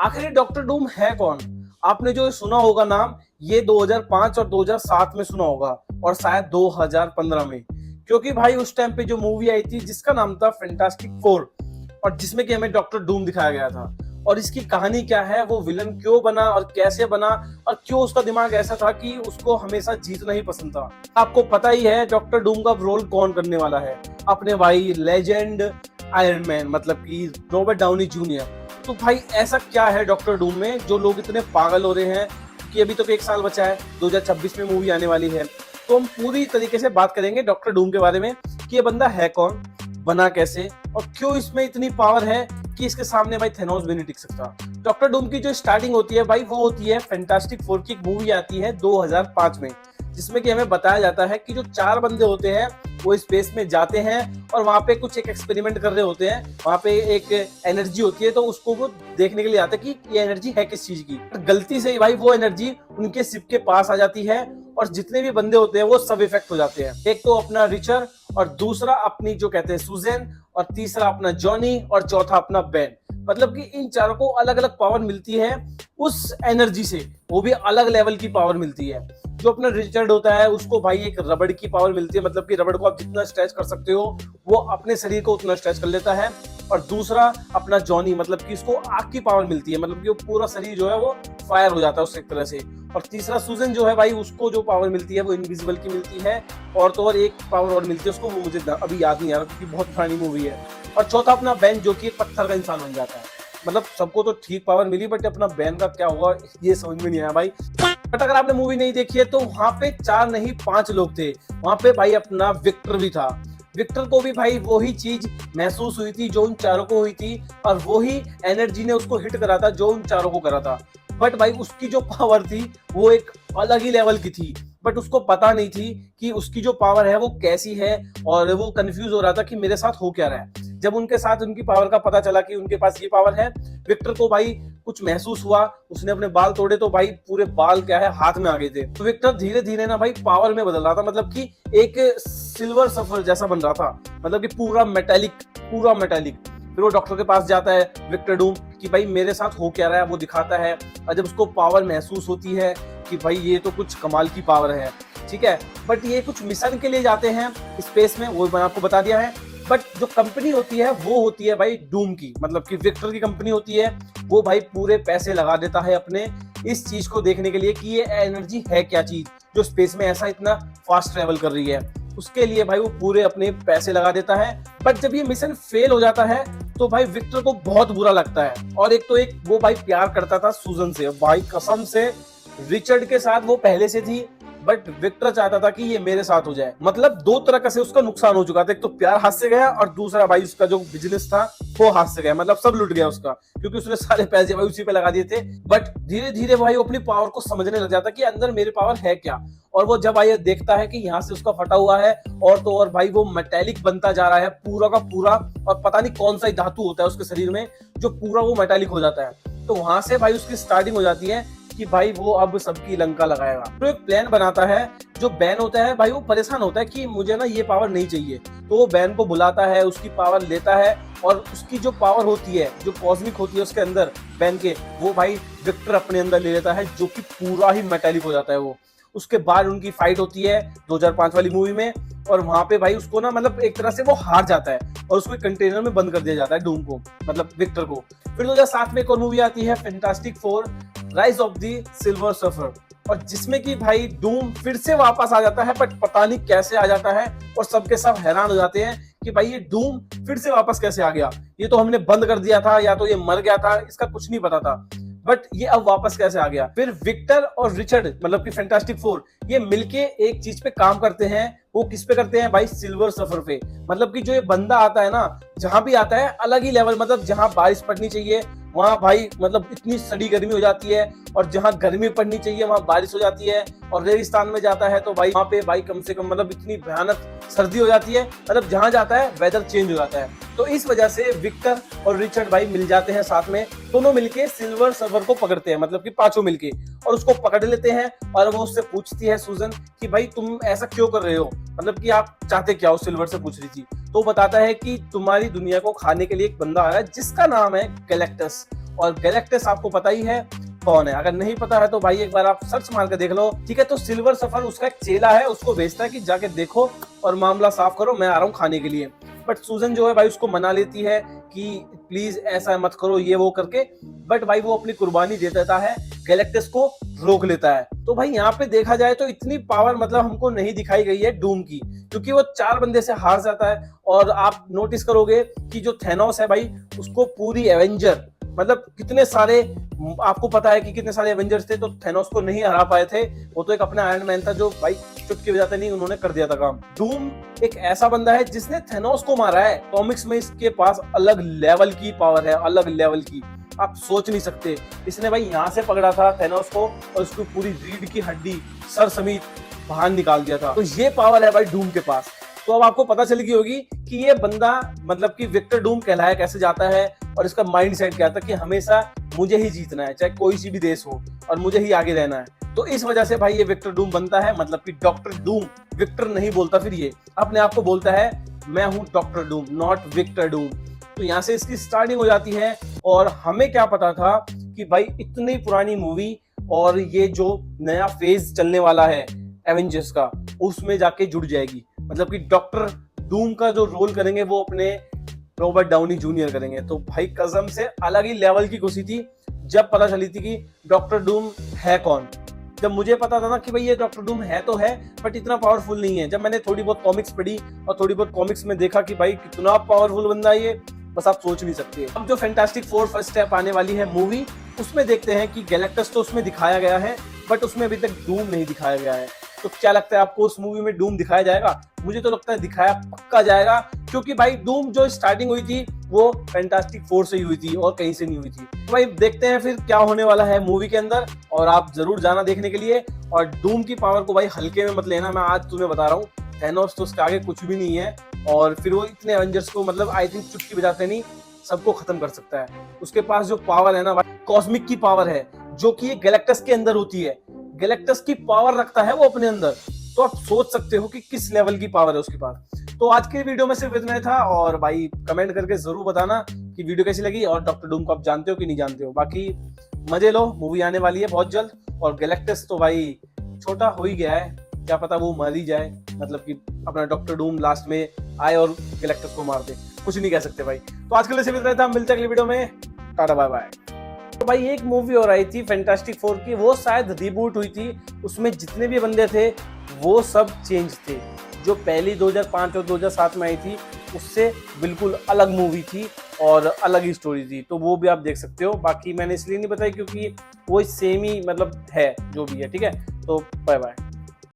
आखिर डॉक्टर डूम है कौन? आपने जो सुना होगा नाम, ये 2005 और 2007 में सुना होगा और शायद 2015 में, क्योंकि भाई उस टाइम पे जो मूवी आई थी जिसका नाम था फैंटास्टिक फोर और जिसमें कि हमें डॉक्टर डूम दिखाया गया था। और इसकी कहानी क्या है, वो विलन क्यों बना और कैसे बना और क्यों उसका दिमाग ऐसा था कि उसको हमेशा जीतना ही पसंद था। आपको पता ही है डॉक्टर डूम का रोल कौन करने वाला है, अपने भाई लेजेंड आयरन मैन, मतलब कि रॉबर्ट डाउनी जूनियर। तो भाई ऐसा क्या है डॉक्टर डूम में जो लोग इतने पागल हो रहे हैं कि अभी तो एक साल बचा है, 2026 में मूवी आने वाली है। तो हम पूरी तरीके से बात करेंगे डॉक्टर डूम के बारे में कि ये बंदा है कौन, बना कैसे और क्यों इसमें इतनी पावर है कि इसके सामने भाई थेनोस भी नहीं टिक सकता। डॉक्टर डूम की जो स्टार्टिंग होती है भाई, वो होती है फैंटास्टिक फोर की एक मूवी आती है 2005 में, जिसमें कि हमें बताया जाता है कि जो चार बंदे होते हैं वो स्पेस में जाते हैं और वहां पे कुछ एक एक्सपेरिमेंट कर रहे होते हैं। वहां पे एक एनर्जी होती है, तो उसको वो देखने के लिए आते हैं कि ये एनर्जी है किस चीज की। गलती से ही भाई वो एनर्जी उनके शिप के पास आ जाती है और जितने भी बंदे होते हैं वो सब इफेक्ट हो जाते हैं। एक तो अपना रिचर, और दूसरा अपनी जो कहते हैं सुजैन, और तीसरा अपना जॉनी, और चौथा अपना बेन। मतलब कि इन चारों को अलग अलग पावर मिलती है उस एनर्जी से, वो भी अलग लेवल की पावर मिलती है। जो अपना रिचर्ड होता है उसको भाई एक रबड़ की पावर मिलती है, मतलब कि रबड़ को आप जितना स्ट्रेच कर सकते हो वो अपने शरीर को उतना स्ट्रेच कर लेता है। और दूसरा अपना जॉनी, मतलब कि इसको आग की पावर मिलती है, मतलब कि वो पूरा शरीर जो है वो फायर हो जाता है उससे एक तरह से। और तीसरा सुजन जो है भाई, उसको जो पावर मिलती है वो इनविजिबल की मिलती है। और तो और एक पावर और मिलती है उसको, वो मुझे अभी याद नहीं आ रहा क्योंकि बहुत पुरानी मूवी है। और चौथा अपना बैन, जो कि एक पत्थर का इंसान बन जाता है। मतलब सबको तो ठीक पावर मिली, बट अपना बैन का क्या हुआ ये समझ में नहीं आया भाई। बट अगर आपने मूवी नहीं देखी है तो वहां पे चार नहीं पांच लोग थे। वहां पे भाई अपना विक्टर भी था। विक्टर को भी भाई वही चीज महसूस हुई थी जो उन चारों को हुई थी, और वही एनर्जी ने उसको हिट करा था जो उन चारों को करा था। बट भाई उसकी जो पावर थी वो एक अलग ही लेवल की थी, बट उसको पता नहीं थी कि उसकी जो पावर है वो कैसी है। और वो कंफ्यूज हो रहा था कि मेरे साथ हो क्या रहा है। जब उनके साथ उनकी पावर का पता चला कि उनके पास ये पावर है, विक्टर को भाई कुछ महसूस हुआ, उसने अपने बाल तोड़े तो भाई पूरे बाल क्या है हाथ में आ गए थे। तो विक्टर धीरे धीरे ना भाई पावर में बदल रहा था, मतलब कि एक सिल्वर सफर जैसा बन रहा था, मतलब कि पूरा मेटालिक, पूरा मेटालिक। फिर वो डॉक्टर के पास जाता है विक्टर डूम कि भाई मेरे साथ हो क्या रहा है, वो दिखाता है। और जब उसको पावर महसूस होती है कि भाई ये तो कुछ कमाल की पावर है, ठीक है। बट ये कुछ मिशन के लिए जाते हैं स्पेस में, वो मैंने आपको बता दिया है। बट जो कंपनी होती है वो होती है भाई डूम की, मतलब कि विक्टर की कंपनी होती है। वो भाई पूरे पैसे लगा देता है अपने इस चीज को देखने के लिए कि ये एनर्जी है क्या चीज जो स्पेस में ऐसा इतना फास्ट ट्रेवल कर रही है। उसके लिए भाई वो पूरे अपने पैसे लगा देता है। बट जब ये मिशन फेल हो जाता है तो भाई विक्टर को बहुत बुरा लगता है। और एक तो एक वो भाई प्यार करता था सुजन से, भाई कसम से रिचर्ड के साथ वो पहले से थी, बट विक्टर चाहता था कि ये मेरे साथ हो जाए। मतलब दो तरह का से उसका नुकसान हो चुका था, एक तो प्यार हाथ से गया और दूसरा भाई उसका जो बिजनेस था वो हाथ से गया, मतलब सब लुट गया उसका, क्योंकि उसने सारे पैसे भाई उसी पे लगा दिए थे। बट धीरे धीरे भाई वो अपनी पावर को समझने लग जाता कि अंदर मेरे पावर है क्या। और वो जब भाई देखता है कि यहाँ से उसका फटा हुआ है और तो और भाई वो मेटेलिक बनता जा रहा है पूरा का पूरा, और पता नहीं कौन सा धातु होता है उसके शरीर में जो पूरा वो मेटेलिक हो जाता है। तो वहां से भाई उसकी स्टार्टिंग हो जाती है कि भाई वो अब सबकी लंका लगाएगा। तो एक प्लान बनाता है। जो बैन होता है भाई वो परेशान होता है कि मुझे ना ये पावर नहीं चाहिए, तो वो बैन को बुलाता है, उसकी पावर लेता है। और उसकी जो पावर होती है जो कॉस्मिक होती है उसके अंदर बैन के, वो भाई विक्टर अपने अंदर ले लेता है, जो कि पूरा ही मेटालिक हो जाता है वो। उसके बाद उनकी फाइट होती है 2005 वाली मूवी में, और वहां पे भाई उसको ना मतलब एक तरह से वो हार जाता है और उसको कंटेनर में बंद कर दिया जाता है डूम को, मतलब विक्टर को। फिर 2007 में एक और मूवी आती है fantastic four rise of the silver surfer, और जिसमें कि भाई डूम फिर से वापस आ जाता है, बट पता नहीं कैसे आ जाता है। और सबके सब हैरान हो जाते हैं कि भाई ये डूम फिर से वापस कैसे आ गया, ये तो हमने बंद कर दिया था, या तो ये मर गया था, इसका कुछ नहीं पता था, बट ये अब वापस कैसे आ गया। फिर विक्टर और रिचर्ड, मतलब कि फैंटास्टिक फोर, ये मिलके एक चीज पे काम करते हैं। वो किस पे करते हैं भाई, सिल्वर सफर पे। मतलब कि जो ये बंदा आता है ना, जहां भी आता है अलग ही लेवल, मतलब जहां बारिश पड़नी चाहिए वहां भाई मतलब इतनी सड़ी गर्मी हो जाती है, और जहां गर्मी पड़नी चाहिए वहां बारिश हो जाती है। और रेगिस्तान में जाता है तो भाई वहां पे भाई कम से कम मतलब इतनी भयानक सर्दी हो जाती है, मतलब जहां जाता है वेदर चेंज हो जाता है। तो इस वजह से विक्टर और रिचर्ड भाई मिल जाते हैं साथ में, दोनों मिलके सिल्वर सर्फर को पकड़ते हैं, मतलब कि पांचों मिलके, और उसको पकड़ लेते हैं। और वो उससे पूछती है सुजन कि भाई तुम ऐसा क्यों कर रहे हो, मतलब कि आप चाहते क्या हो, सिल्वर से पूछ रही थी। तो बताता है कि तुम्हारी दुनिया को खाने के लिए एक बंदा आया है जिसका नाम है गैलेक्टस, और गैलेक्टस आपको पता ही है कौन है। अगर नहीं पता है तो भाई एक बार आप सर्च मार के देख लो, ठीक है। तो सिल्वर सफर उसका एक चेला है, उसको भेजता है कि जाके देखो और मामला साफ करो, मैं आ रहा हूँ खाने के लिए। बट सूजन जो है भाई उसको मना लेती है कि प्लीज ऐसा मत करो, ये वो करके। बट भाई वो अपनी कुर्बानी दे देता है, गैलेक्टस को रोक लेता है। तो भाई यहाँ पे देखा जाए तो इतनी पावर मतलब हमको नहीं दिखाई गई है डूम की, क्योंकि वो 4 बंदे से हार जाता है। और आप नोटिस करोगे कि जो थेनोस है भाई, उसको पूरी एवेंजर मतलब कितने सारे, आपको पता है कि कितने सारे एवेंजर्स थे, तो थेनोस को नहीं हरा पाए थे। वो तो एक अपना आयरन मैन था जो भाई चुटकी बजाते नहीं उन्होंने कर दिया था काम। डूम एक ऐसा बंदा है जिसने थेनोस को मारा है। कॉमिक्स में इसके पास अलग लेवल की पावर है, अलग लेवल की, आप सोच नहीं सकते। इसने भाई यहाँ से पकड़ा था थेनोस को और उसकी पूरी रीढ़ की हड्डी सर समेत बाहर निकाल दिया था। तो ये पावर है भाई डूम के पास। तो अब आपको पता चल गई होगी कि ये बंदा मतलब कि विक्टर डूम कहलाया कैसे जाता है और इसका माइंड सेट क्या था कि हमेशा मुझे ही जीतना है, चाहे कोई सी भी देश हो, और मुझे ही आगे रहना है। तो इस वजह से भाई ये विक्टर डूम बनता है, मतलब कि डॉक्टर डूम। विक्टर नहीं बोलता, फिर ये अपने आप को बोलता है मैं हूं doctor Doom, not Victor Doom. तो यहाँ से इसकी स्टार्टिंग हो जाती है। और हमें क्या पता था कि भाई इतनी पुरानी मूवी और ये जो नया फेज चलने वाला है एवेंजर्स का, उसमें जाके जुड़ जाएगी। मतलब कि डॉक्टर डूम का जो रोल करेंगे वो अपने रॉबर्ट डाउनी जूनियर करेंगे। तो भाई कसम से अलग ही लेवल की खुशी थी जब पता चली थी कि डॉक्टर डूम है कौन। जब मुझे पता था ना कि भाई ये डॉक्टर डूम है तो है, बट इतना पावरफुल नहीं है। जब मैंने थोड़ी बहुत कॉमिक्स पढ़ी और थोड़ी बहुत कॉमिक्स में देखा कि भाई कितना पावरफुल बंदा है ये, बस आप सोच नहीं सकते। अब जो फैंटास्टिक फोर फर्स्ट स्टेप आने वाली है मूवी, उसमें देखते हैं कि गैलेक्टस तो उसमें दिखाया गया है, बट उसमें अभी तक डूम नहीं दिखाया गया है। तो क्या लगता है आपको, उस मूवी में डूम दिखाया जाएगा? मुझे तो लगता है दिखाया पक्का जाएगा, क्योंकि भाई डूम जो स्टार्टिंग हुई थी वो फैंटास्टिक फोर से ही हुई थी और कहीं से नहीं हुई थी। तो भाई देखते हैं फिर क्या होने वाला है मूवी के अंदर, और आप जरूर जाना देखने के लिए। और डूम की पावर को भाई हल्के में मत लेना, मैं आज तुम्हें बता रहा हूँ, थैनोस तो उसके आगे कुछ भी नहीं है। और फिर वो इतने एवेंजर्स को मतलब आई थिंक चुटकी बजाते नहीं सबको खत्म कर सकता है। उसके पास जो पावर है ना भाई, कॉस्मिक की पावर है, जो कि गैलेक्टस के अंदर होती है। गैलेक्टस की पावर रखता है वो अपने अंदर। तो आप सोच सकते हो कि किस लेवल की पावर है उसके पास। तो आज के वीडियो में सिर्फ इतना था। और भाई कमेंट करके जरूर बताना कि वीडियो कैसी लगी और डॉक्टर डूम को आप जानते हो कि नहीं जानते हो। बाकी मजे लो, मूवी आने वाली है बहुत जल्द। और गैलेक्टस तो भाई छोटा हो ही गया है, क्या पता वो मर ही जाए, मतलब कि अपना डॉक्टर डूम लास्ट में आए और गैलेक्टस को मार दे, कुछ नहीं कह सकते भाई। तो आज के लिए सिर्फ इतना था, मिलते हैं अगले वीडियो में, टाटा बाय बाय। तो भाई एक मूवी और आई थी फैंटास्टिक फोर की, वो शायद रिबूट हुई थी। उसमें जितने भी बंदे थे वो सब चेंज थे। जो पहली 2005 और 2007 में आई थी उससे बिल्कुल अलग मूवी थी और अलग ही स्टोरी थी। तो वो भी आप देख सकते हो। बाकी मैंने इसलिए नहीं बताई क्योंकि वो सेम ही मतलब है जो भी है, ठीक है। तो बाय बाय।